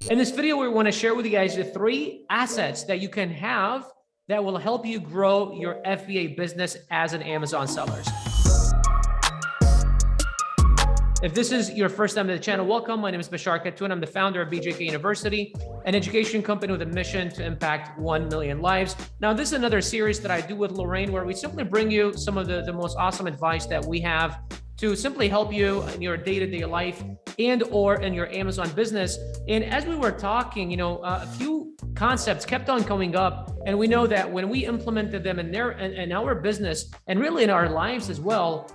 In this video, we want to share with you guys the 3 assets that you can have that will help you grow your FBA business as an Amazon seller. If this is your first time to the channel, welcome. My name is Bashar Khatun. I'm the founder of BJK University, an education company with a mission to impact 1 million lives. Now, this is another series that I do with Lorraine, where we simply bring you some of the most awesome advice that we have to simply help you in your day-to-day life and or in your Amazon business. And as we were talking, a few concepts kept on coming up, and we know that when we implemented them in our business and really in our lives as well,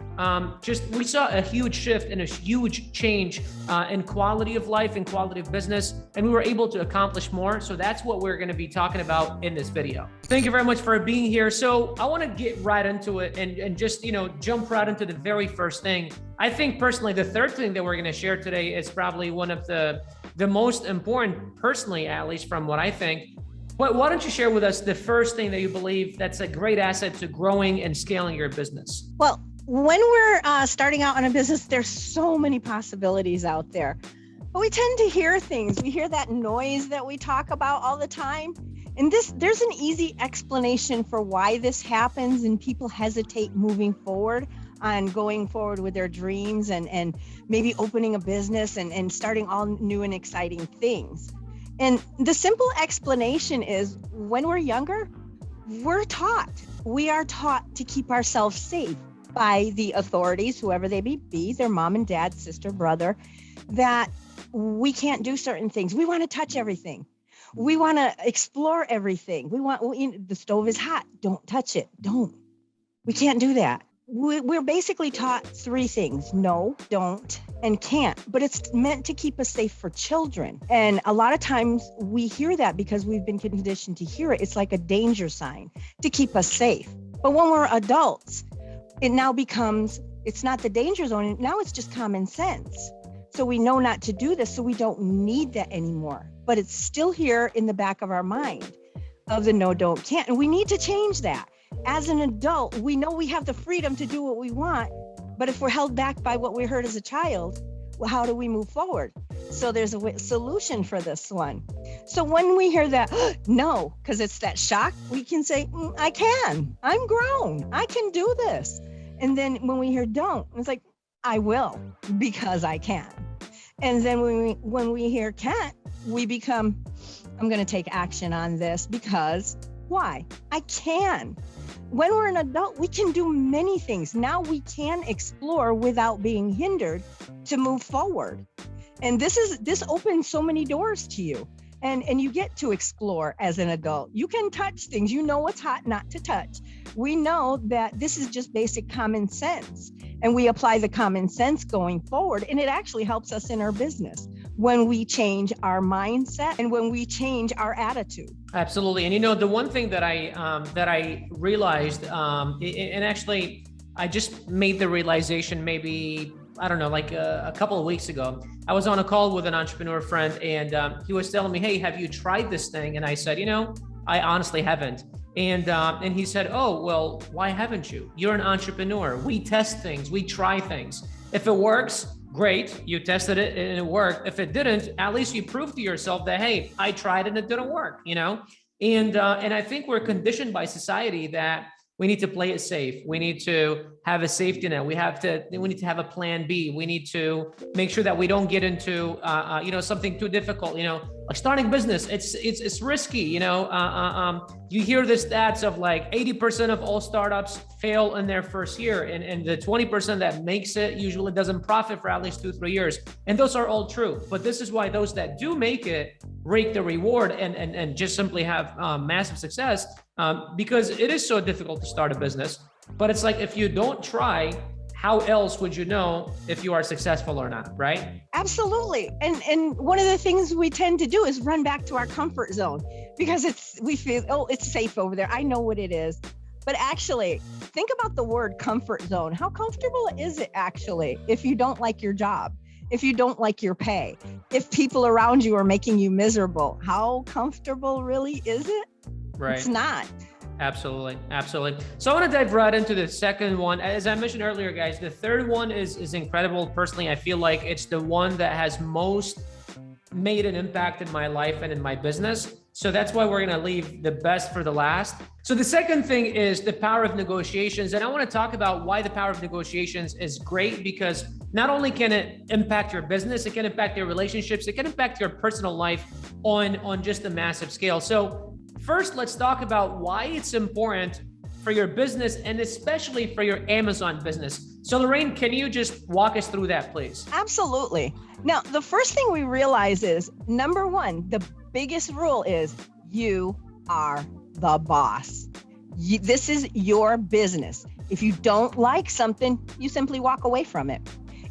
we saw a huge shift and a huge change in quality of life and quality of business, and we were able to accomplish more. So that's what we're going to be talking about in this video. Thank you very much for being here. So I want to get right into it and just jump right into the very first thing. I think personally, the third thing that we're going to share today is probably one of the most important, personally, at least from what I think. But why don't you share with us the first thing that you believe that's a great asset to growing and scaling your business? Well, when we're starting out in a business, there's so many possibilities out there. But we tend to hear things. We hear that noise that we talk about all the time. And there's an easy explanation for why this happens, and people hesitate moving forward on going forward with their dreams and maybe opening a business and starting all new and exciting things. And the simple explanation is, when we're younger, we are taught to keep ourselves safe by the authorities, whoever they may be, their mom and dad, sister, brother, that we can't do certain things. We want to touch everything. We want to explore everything. The stove is hot. Don't touch it. We can't do that. We're basically taught 3 things: no, don't, and can't. But it's meant to keep us safe for children. And a lot of times we hear that because we've been conditioned to hear it. It's like a danger sign to keep us safe. But when we're adults, it now becomes, it's not the danger zone. Now it's just common sense. So we know not to do this, so we don't need that anymore. But it's still here in the back of our mind of the no, don't, can't. And we need to change that. As an adult, we know we have the freedom to do what we want, but if we're held back by what we heard as a child, well, how do we move forward? So there's a solution for this one. So when we hear that, no, because it's that shock, we can say, I'm grown, I can do this. And then when we hear don't, it's like, I will, because I can. And then when we hear can't, we become, I'm going to take action on this because why? I can. When we're an adult, we can do many things. Now we can explore without being hindered to move forward. And this opens so many doors to you. And you get to explore as an adult. You can touch things. You know what's hot not to touch. We know that this is just basic common sense. And we apply the common sense going forward. And it actually helps us in our business when we change our mindset and when we change our attitude. Absolutely. And the one thing that I realized, and actually I just made the realization maybe, I don't know, like a couple of weeks ago. I was on a call with an entrepreneur friend, and he was telling me, hey, have you tried this thing? And I said, I honestly haven't. And he said, oh, well, why haven't you? You're an entrepreneur. We test things. We try things. If it works, great. You tested it and it worked. If it didn't, at least you proved to yourself that, hey, I tried it and it didn't work, And I think we're conditioned by society that we need to play it safe. We need to have a safety net. We need to have a plan B. We need to make sure that we don't get into, something too difficult, like starting business. It's risky, you hear the stats of like 80% of all startups fail in their first year. And the 20% that makes it usually doesn't profit for at least 2-3 years. And those are all true. But this is why those that do make it reap the reward and just simply have massive success, because it is so difficult to start a business. But it's like, if you don't try, how else would you know if you are successful or not, right? Absolutely. And one of the things we tend to do is run back to our comfort zone because we feel, oh, it's safe over there. I know what it is. But actually, think about the word comfort zone. How comfortable is it actually if you don't like your job? If you don't like your pay? If people around you are making you miserable? How comfortable really is it? Right. It's not. Absolutely. Absolutely. So I want to dive right into the second one. As I mentioned earlier, guys, the third one is incredible. Personally, I feel like it's the one that has most made an impact in my life and in my business. So that's why we're going to leave the best for the last. So the second thing is the power of negotiations. And I want to talk about why the power of negotiations is great, because not only can it impact your business, it can impact your relationships, it can impact your personal life on just a massive scale. So first, let's talk about why it's important for your business and especially for your Amazon business. So Lorraine, can you just walk us through that, please? Absolutely. Now, the first thing we realize is, number one, the biggest rule is you are the boss. This is your business. If you don't like something, you simply walk away from it.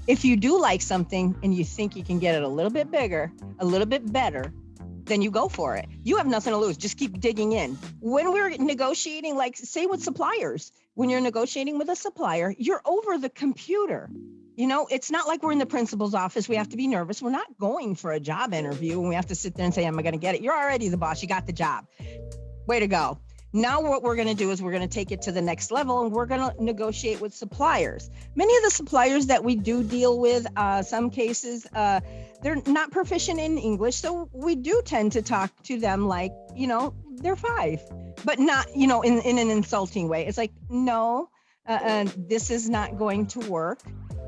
If you do like something and you think you can get it a little bit bigger, a little bit better, then you go for it. You have nothing to lose. Just keep digging in. When we're negotiating, like say with suppliers, when you're negotiating with a supplier, you're over the computer. You know, it's not like we're in the principal's office. We have to be nervous. We're not going for a job interview and we have to sit there and say, am I going to get it? You're already the boss. You got the job. Way to go. Now what we're going to do is we're going to take it to the next level and we're going to negotiate with suppliers. Many of the suppliers that we do deal with, some cases, they're not proficient in English. So we do tend to talk to them like, you know, they're 5, but not, you know, in an insulting way. It's like, no, this is not going to work.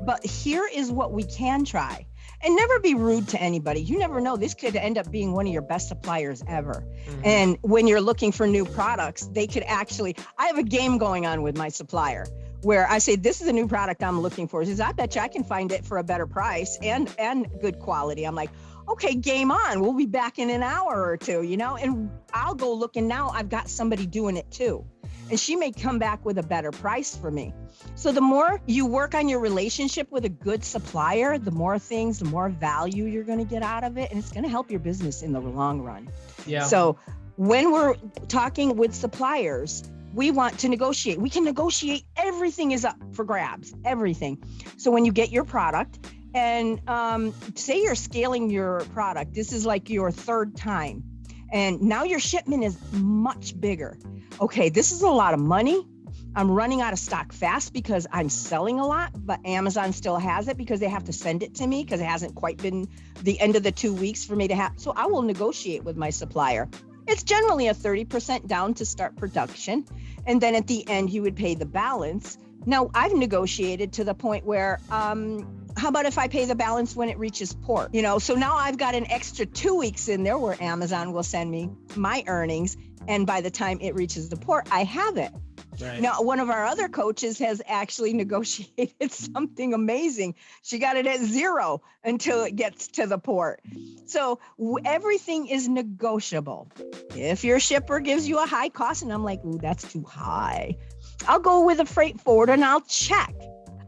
But here is what we can try. And never be rude to anybody. You never know. This could end up being one of your best suppliers ever. Mm-hmm. And when you're looking for new products, they could actually, I have a game going on with my supplier where I say, this is a new product I'm looking for. He says, I bet you I can find it for a better price and good quality. I'm like, okay, game on. We'll be back in an hour or two, you know, and I'll go look and now I've got somebody doing it too. And she may come back with a better price for me. So the more you work on your relationship with a good supplier, the more things, the more value you're going to get out of it. And it's going to help your business in the long run. Yeah. So when we're talking with suppliers, we want to negotiate. We can negotiate. Everything is up for grabs, everything. So when you get your product and say you're scaling your product, this is like your 3rd time. And now your shipment is much bigger. Okay, this is a lot of money. I'm running out of stock fast because I'm selling a lot, but Amazon still has it because they have to send it to me because it hasn't quite been the end of the 2 weeks for me to have. So I will negotiate with my supplier. It's generally a 30% down to start production. And then at the end, you would pay the balance. Now I've negotiated to the point where, how about if I pay the balance when it reaches port? You know, so now I've got an extra 2 weeks in there where Amazon will send me my earnings. And by the time it reaches the port, I have it. Right. Now, one of our other coaches has actually negotiated something amazing. She got it at 0 until it gets to the port. So everything is negotiable. If your shipper gives you a high cost and I'm like, ooh, that's too high, I'll go with a freight forwarder and I'll check.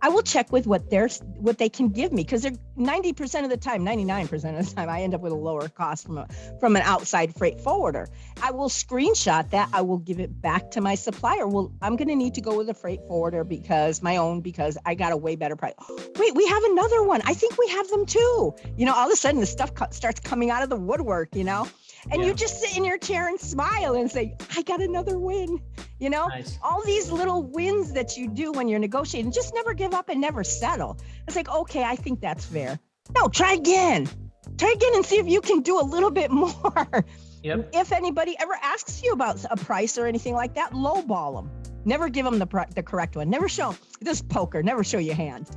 I will check with what they can give me because they're 90% of the time, 99% of the time, I end up with a lower cost from an outside freight forwarder. I will screenshot that. I will give it back to my supplier. Well, I'm going to need to go with a freight forwarder because I got a way better price. Wait, we have another one. I think we have them too. You know, all of a sudden the stuff starts coming out of the woodwork, you know, and you just sit in your chair and smile and say, I got another win. You know, nice. All these little wins that you do when you're negotiating, just never give up and never settle. It's like, okay, I think that's fair. No, try again and see if you can do a little bit more. Yep. If anybody ever asks you about a price or anything like that, lowball them. Never give them the correct one. Never show this poker. Never show your hand.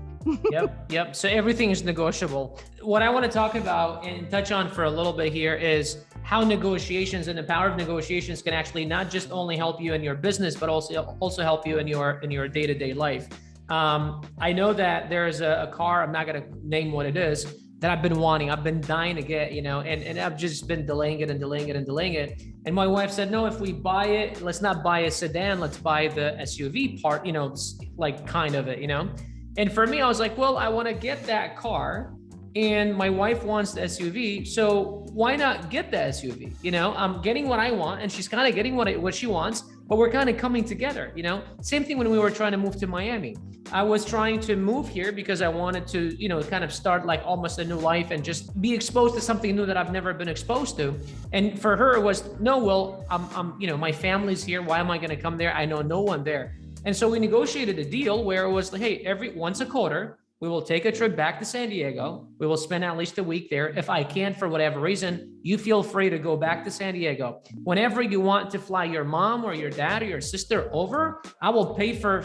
Yep. So everything is negotiable. What I want to talk about and touch on for a little bit here is how negotiations and the power of negotiations can actually not just only help you in your business, but also help you in your day-to-day life. I know that there's a car, I'm not going to name what it is, that I've been wanting. I've been dying to get, you know, and I've just been delaying it. And my wife said, no, if we buy it, let's not buy a sedan, let's buy the SUV part, you know, like kind of it, you know? And for me, I was like, well, I want to get that car and my wife wants the SUV. So why not get the SUV? You know, I'm getting what I want and she's kind of getting what she wants, but we're kind of coming together, you know? Same thing when we were trying to move to Miami. I was trying to move here because I wanted to, you know, kind of start like almost a new life and just be exposed to something new that I've never been exposed to. And for her, it was, no, well, I'm you know, my family's here. Why am I going to come there? I know no one there. And so we negotiated a deal where it was like, hey, once a quarter, We will take a trip back to San Diego. We will spend at least a week there. If I can, for whatever reason, you feel free to go back to San Diego. Whenever you want to fly your mom or your dad or your sister over, I will pay for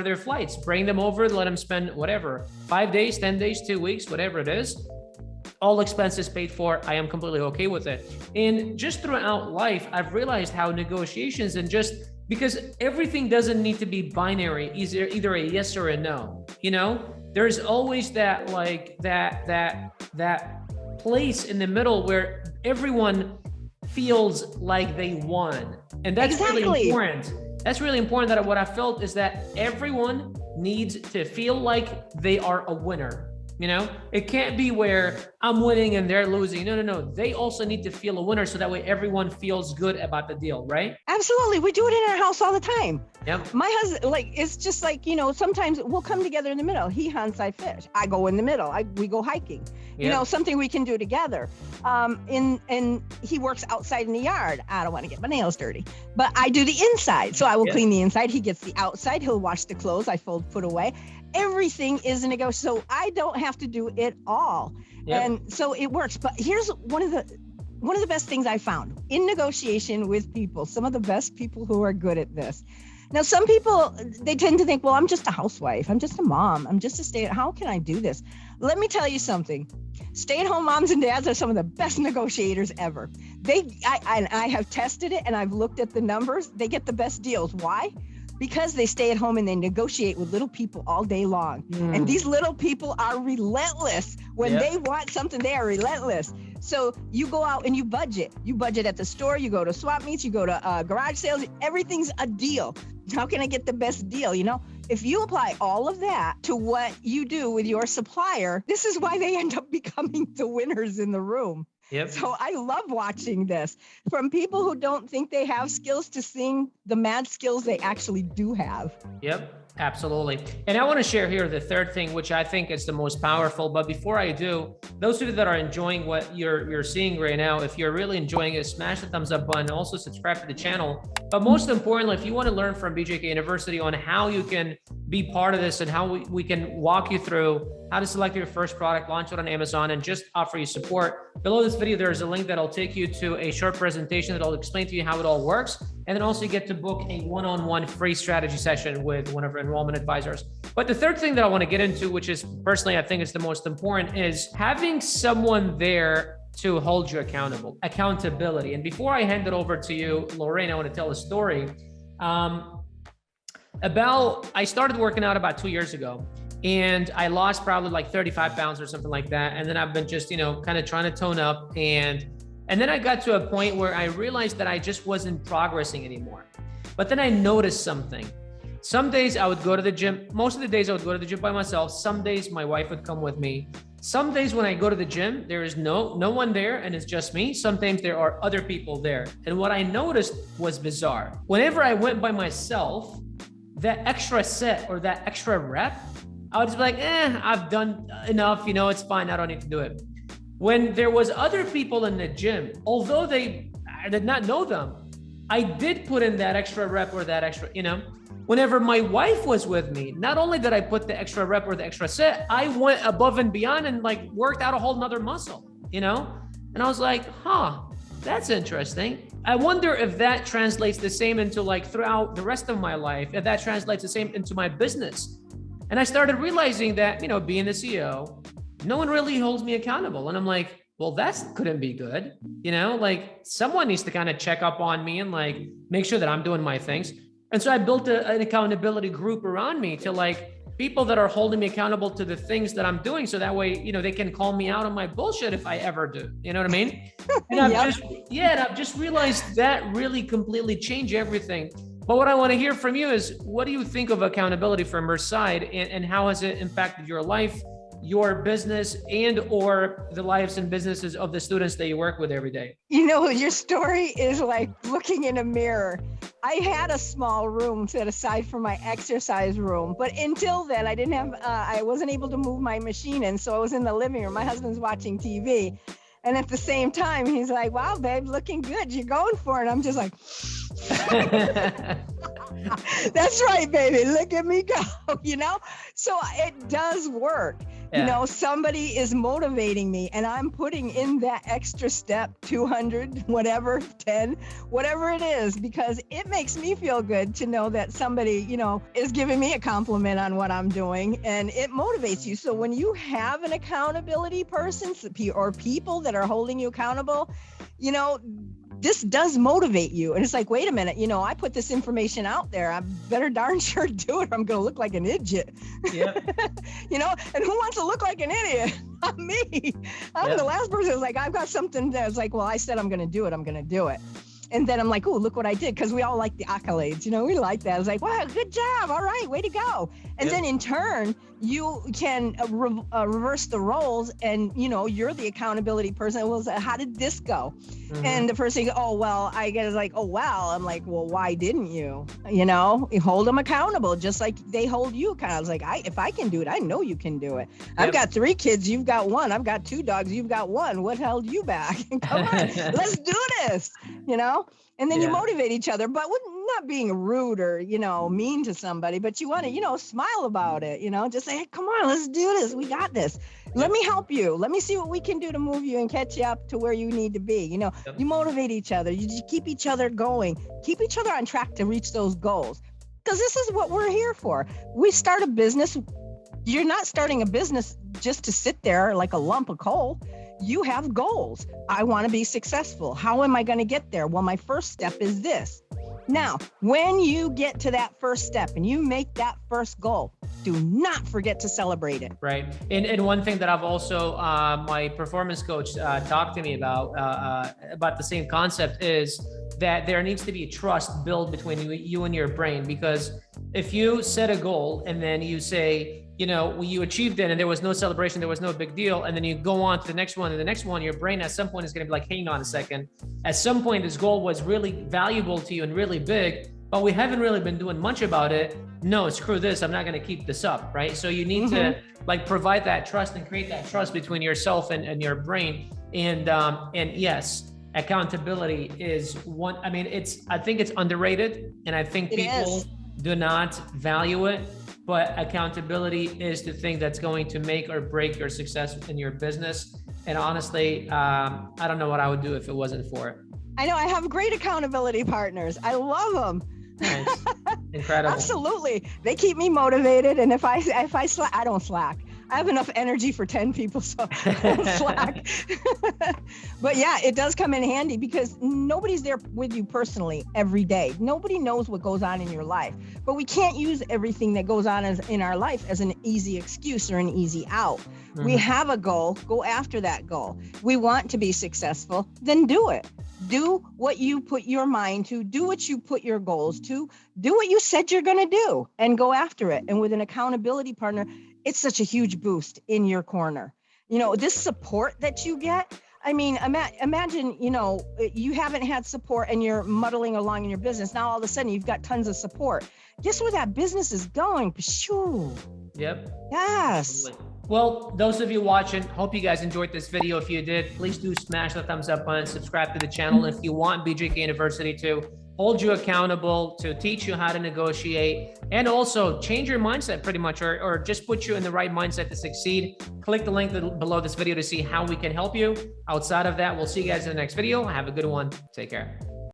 their flights. Bring them over, let them spend whatever, 5 days, 10 days, 2 weeks, whatever it is. All expenses paid for. I am completely okay with it. And just throughout life, I've realized how negotiations and just because everything doesn't need to be binary, either a yes or a no, you know? There's always that like that place in the middle where everyone feels like they won. And that's really important. That's really important. That what I felt is that everyone needs to feel like they are a winner. You know, it can't be where I'm winning and they're losing. No. They also need to feel a winner so that way everyone feels good about the deal, right? Absolutely. We do it in our house all the time. Yep. My husband, like, it's just like, you know, sometimes we'll come together in the middle. He hunts, I fish. I go in the middle. We go hiking. Yep. You know, something we can do together. And he works outside in the yard. I don't want to get my nails dirty, but I do the inside. So I will clean the inside. He gets the outside. He'll wash the clothes. I put away. Everything is a negotiation. So I don't have to do it all. Yep. And so it works. But here's one of the best things I found in negotiation with people, some of the best people who are good at this. Now, some people, they tend to think, well, I'm just a housewife. I'm just a mom. I'm just a how can I do this? Let me tell you something. Stay-at-home moms and dads are some of the best negotiators ever. I have tested it and I've looked at the numbers. They get the best deals. Why? Because they stay at home and they negotiate with little people all day long. And these little people are relentless. When they want something, they are relentless. So you go out and you budget. You budget at the store, you go to swap meets, you go to garage sales, everything's a deal. How can I get the best deal? You know, if you apply all of that to what you do with your supplier, this is why they end up becoming the winners in the room. Yep. So I love watching this from people who don't think they have skills to seeing the mad skills they actually do have. Yep. Absolutely. And I want to share here the third thing, which I think is the most powerful. But before I do, those of you that are enjoying what you're seeing right now, if you're really enjoying it, smash the thumbs up button. Also subscribe to the channel. But most importantly, if you want to learn from BJK University on how you can be part of this and how we can walk you through how to select your first product, launch it on Amazon, and just offer you support, below this video, there's a link that'll take you to a short presentation that'll explain to you how it all works. And then also you get to book a one-on-one free strategy session with one of our enrollment advisors. But the third thing that I want to get into, which is personally, I think is the most important, is having someone there to hold you accountable, accountability. And before I hand it over to you, Lorraine, I want to tell a story. I started working out about 2 years ago. And I lost probably like 35 pounds or something like that. And then I've been just, kind of trying to tone up. And then I got to a point where I realized that I just wasn't progressing anymore. But then I noticed something. Some days I would go to the gym. Most of the days I would go to the gym by myself. Some days my wife would come with me. Some days when I go to the gym, there is no one there and it's just me. Sometimes there are other people there. And what I noticed was bizarre. Whenever I went by myself, that extra set or that extra rep, I would just be like, I've done enough, it's fine, I don't need to do it. When there was other people in the gym, although I did not know them, I did put in that extra rep or that extra, Whenever my wife was with me, not only did I put the extra rep or the extra set, I went above and beyond and worked out a whole nother muscle, And I was like, that's interesting. I wonder if that translates the same into throughout the rest of my life, if that translates the same into my business. And I started realizing that, being the CEO, no one really holds me accountable. And I'm like, well, that couldn't be good. Someone needs to kind of check up on me and make sure that I'm doing my things. And so I built an accountability group around me to people that are holding me accountable to the things that I'm doing. So that way, they can call me out on my bullshit if I ever do. You know what I mean? And I've just realized that really completely changed everything. But what I want to hear from you is, what do you think of accountability from your side, and how has it impacted your life, your business, and or the lives and businesses of the students that you work with every day? Your story is like looking in a mirror. I had a small room set aside for my exercise room, but until then I wasn't able to move my machine in. So I was in the living room. My husband's watching TV. And at the same time, he's like, wow, babe, looking good. You're going for it. I'm just like, That's right, baby. Look at me go, you know? So it does work. Yeah. You know, somebody is motivating me and I'm putting in that extra step, 200, whatever, 10, whatever it is, because it makes me feel good to know that somebody, you know, is giving me a compliment on what I'm doing, and it motivates you. So when you have an accountability person or people that are holding you accountable, you know, this does motivate you. And it's like, wait a minute, you know, I put this information out there. I better darn sure do it. I'm going to look like an idiot. Yep. You know, and who wants to look like an idiot? Not me. I'm the last person who's like, I've got something that's like, well, I said I'm going to do it. I'm going to do it. And then I'm like, oh, look what I did. Because we all like the accolades, you know, we like that. It's like, wow, good job. All right, way to go. And then in turn, you can reverse the roles and, you know, you're the accountability person. Well, how did this go? Mm-hmm. And the person goes, oh, well, I guess like, oh, well, I'm like, well, why didn't you? You know, you hold them accountable just like they hold you accountable. I was like, if I can do it, I know you can do it. Yep. I've got 3 kids. You've got 1. I've got 2 dogs. You've got 1. What held you back? Come on, let's do this, you know? And then you motivate each other, but with not being rude or, you know, mean to somebody, but you want to, you know, smile about it, you know, just say, hey, come on, let's do this. We got this. Let me help you. Let me see what we can do to move you and catch you up to where you need to be. You know, you motivate each other. You just keep each other going, keep each other on track to reach those goals. Because this is what we're here for. We start a business. You're not starting a business just to sit there like a lump of coal. You have goals. I want to be successful. How am I going to get there? Well, my first step is this. Now, when you get to that first step and you make that first goal, do not forget to celebrate it. Right. And one thing that I've also, my performance coach talked to me about the same concept is that there needs to be a trust built between you and your brain. Because if you set a goal and then you say, you know, you achieved it and there was no celebration, there was no big deal, and then you go on to the next one and the next one, your brain at some point is going to be like, hang on a second. At some point, this goal was really valuable to you and really big, but we haven't really been doing much about it. No, screw this. I'm not going to keep this up, right? So you need to like provide that trust and create that trust between yourself and your brain. And yes, accountability is one. I mean, I think it's underrated, and I think people do not value it. But accountability is the thing that's going to make or break your success in your business. And honestly, I don't know what I would do if it wasn't for it. I know I have great accountability partners. I love them. Nice. Incredible. Absolutely. They keep me motivated. And if I slack, I don't slack. I have enough energy for 10 people, so I don't slack. But yeah, it does come in handy because nobody's there with you personally every day. Nobody knows what goes on in your life, but we can't use everything that goes on in our life as an easy excuse or an easy out. Mm-hmm. We have a goal, go after that goal. We want to be successful, then do it. Do what you put your mind to, do what you put your goals to, do what you said you're going to do and go after it. And with an accountability partner, it's such a huge boost in your corner. You know, this support that you get, I mean, imagine, you know, you haven't had support and you're muddling along in your business. Now, all of a sudden you've got tons of support. Guess where that business is going? Pshoo. Yep. Yes. Well, those of you watching, hope you guys enjoyed this video. If you did, please do smash the thumbs up button, subscribe to the channel. If you want BJK University to hold you accountable, to teach you how to negotiate, and also change your mindset pretty much, or just put you in the right mindset to succeed, click the link below this video to see how we can help you. Outside of that, we'll see you guys in the next video. Have a good one. Take care.